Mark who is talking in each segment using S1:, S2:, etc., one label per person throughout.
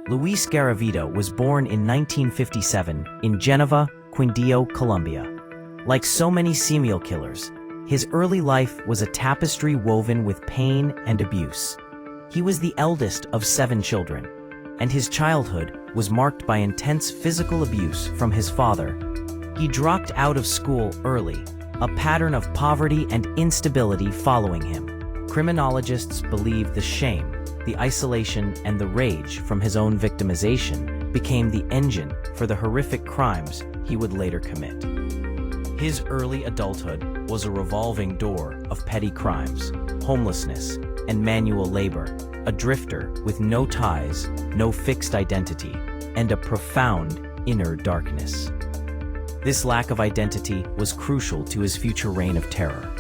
S1: Luis Garavito was born in 1957 in Genova, Quindío, Colombia. Like so many serial killers, his early life was a tapestry woven with pain and abuse. He was the eldest of 7 children, and his childhood was marked by intense physical abuse from his father. He dropped out of school early, a pattern of poverty and instability following him. Criminologists believe the shame, the isolation, and the rage from his own victimization became the engine for the horrific crimes he would later commit. His early adulthood was a revolving door of petty crimes, homelessness, and manual labor, a drifter with no ties, no fixed identity, and a profound inner darkness. This lack of identity was crucial to his future reign of terror.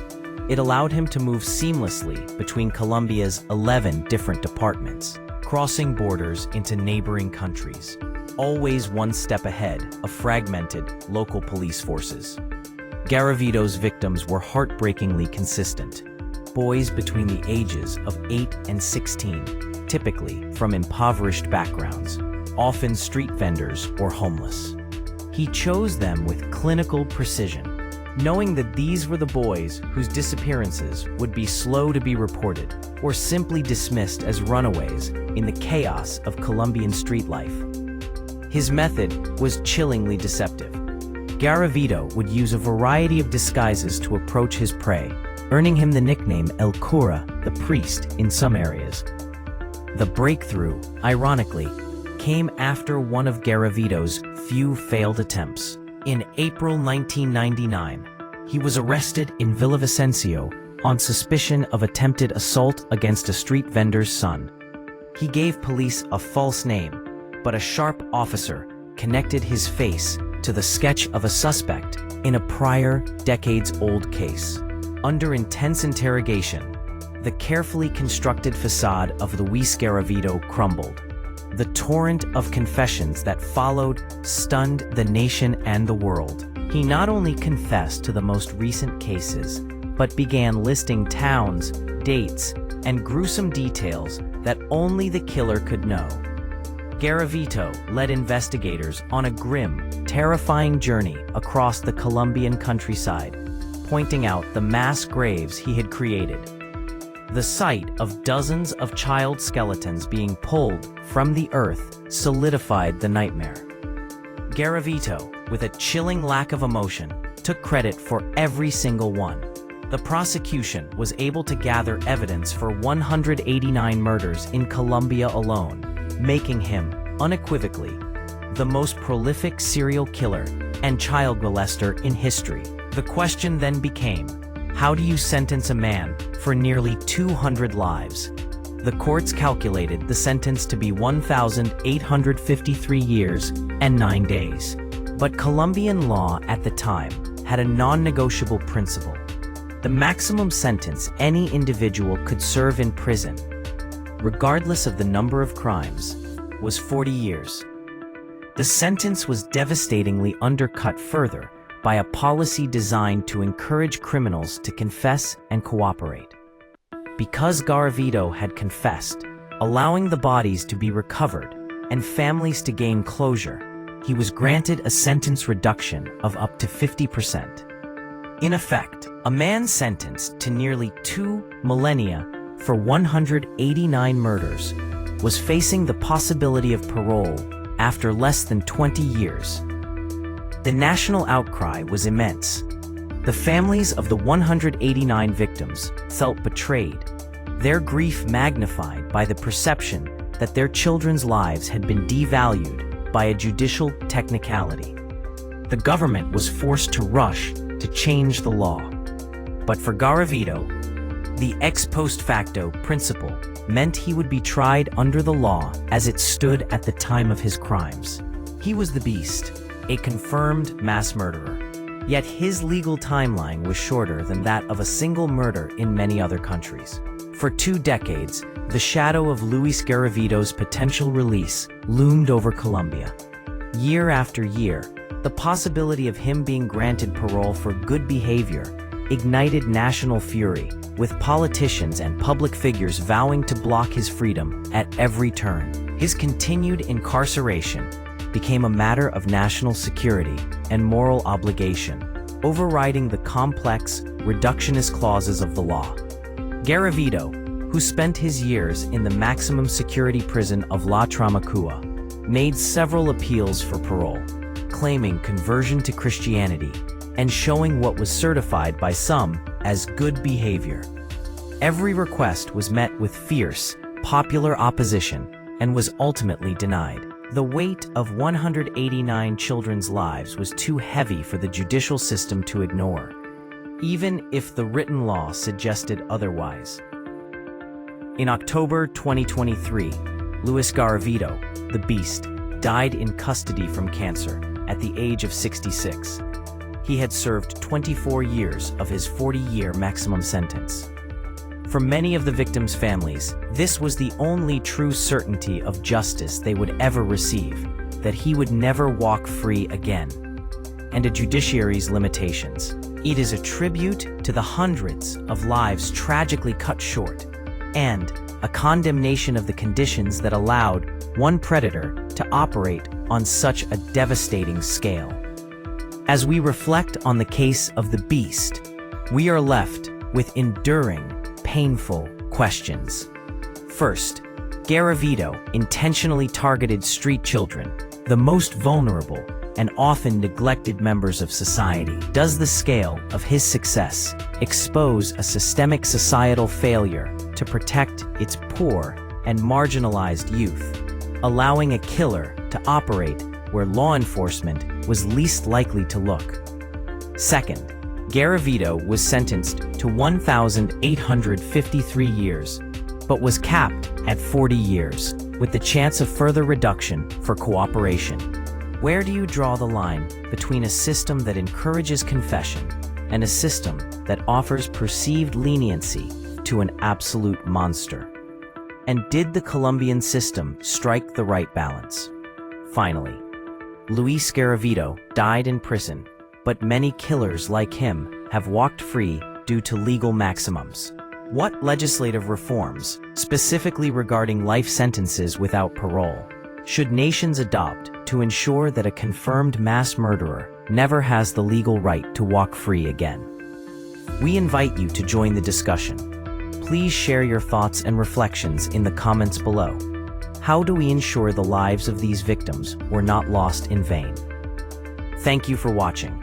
S1: It allowed him to move seamlessly between Colombia's 11 different departments, crossing borders into neighboring countries, always one step ahead of fragmented local police forces. Garavito's victims were heartbreakingly consistent. Boys between the ages of 8 and 16, typically from impoverished backgrounds, often street vendors or homeless. He chose them with clinical precision, knowing that these were the boys whose disappearances would be slow to be reported or simply dismissed as runaways in the chaos of Colombian street life. His method was chillingly deceptive. Garavito would use a variety of disguises to approach his prey, earning him the nickname El Cura, the priest, in some areas. The breakthrough, ironically, came after one of Garavito's few failed attempts. In April 1999, he was arrested in Villavicencio on suspicion of attempted assault against a street vendor's son. He gave police a false name, but a sharp officer connected his face to the sketch of a suspect in a prior, decades-old case. Under intense interrogation, the carefully constructed facade of Luis Garavito crumbled. The torrent of confessions that followed stunned the nation and the world. He not only confessed to the most recent cases, but began listing towns, dates, and gruesome details that only the killer could know. Garavito led investigators on a grim, terrifying journey across the Colombian countryside, pointing out the mass graves he had created. The sight of dozens of child skeletons being pulled from the earth solidified the nightmare. Garavito, with a chilling lack of emotion, took credit for every single one. The prosecution was able to gather evidence for 189 murders in Colombia alone, making him, unequivocally, the most prolific serial killer and child molester in history. The question then became, how do you sentence a man for nearly 200 lives? The courts calculated the sentence to be 1,853 years and 9 days. But Colombian law at the time had a non-negotiable principle. The maximum sentence any individual could serve in prison, regardless of the number of crimes, was 40 years. The sentence was devastatingly undercut further by a policy designed to encourage criminals to confess and cooperate. Because Garavito had confessed, allowing the bodies to be recovered and families to gain closure, he was granted a sentence reduction of up to 50%. In effect, a man sentenced to nearly 2 millennia for 189 murders was facing the possibility of parole after less than 20 years. The national outcry was immense. The families of the 189 victims felt betrayed, their grief magnified by the perception that their children's lives had been devalued by a judicial technicality. The government was forced to rush to change the law. But for Garavito, the ex post facto principle meant he would be tried under the law as it stood at the time of his crimes. He was the beast, a confirmed mass murderer. Yet his legal timeline was shorter than that of a single murder in many other countries. For 2 decades, the shadow of Luis Garavito's potential release loomed over Colombia. Year after year, the possibility of him being granted parole for good behavior ignited national fury, with politicians and public figures vowing to block his freedom at every turn. His continued incarceration became a matter of national security and moral obligation, overriding the complex, reductionist clauses of the law. Gravito, who spent his years in the maximum security prison of La Tramacua, made several appeals for parole, claiming conversion to Christianity and showing what was certified by some as good behavior. Every request was met with fierce, popular opposition and was ultimately denied. The weight of 189 children's lives was too heavy for the judicial system to ignore, even if the written law suggested otherwise. In October 2023, Luis Garavito, the Beast, died in custody from cancer at the age of 66. He had served 24 years of his 40-year maximum sentence. For many of the victims' families, this was the only true certainty of justice they would ever receive, that he would never walk free again. And a judiciary's limitations. It is a tribute to the hundreds of lives tragically cut short, and a condemnation of the conditions that allowed one predator to operate on such a devastating scale. As we reflect on the case of the Beast, we are left with enduring, painful questions. First, Garavito intentionally targeted street children, the most vulnerable and often neglected members of society. Does the scale of his success expose a systemic societal failure to protect its poor and marginalized youth, allowing a killer to operate where law enforcement was least likely to look? Second, Garavito was sentenced to 1,853 years, but was capped at 40 years, with the chance of further reduction for cooperation. Where do you draw the line between a system that encourages confession and a system that offers perceived leniency to an absolute monster? And did the Colombian system strike the right balance? Finally, Luis Garavito died in prison, but many killers like him have walked free due to legal maximums. What legislative reforms, specifically regarding life sentences without parole, should nations adopt to ensure that a confirmed mass murderer never has the legal right to walk free again? We invite you to join the discussion. Please share your thoughts and reflections in the comments below. How do we ensure the lives of these victims were not lost in vain? Thank you for watching.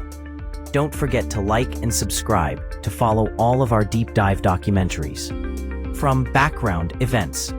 S1: Don't forget to like and subscribe to follow all of our deep dive documentaries. From background events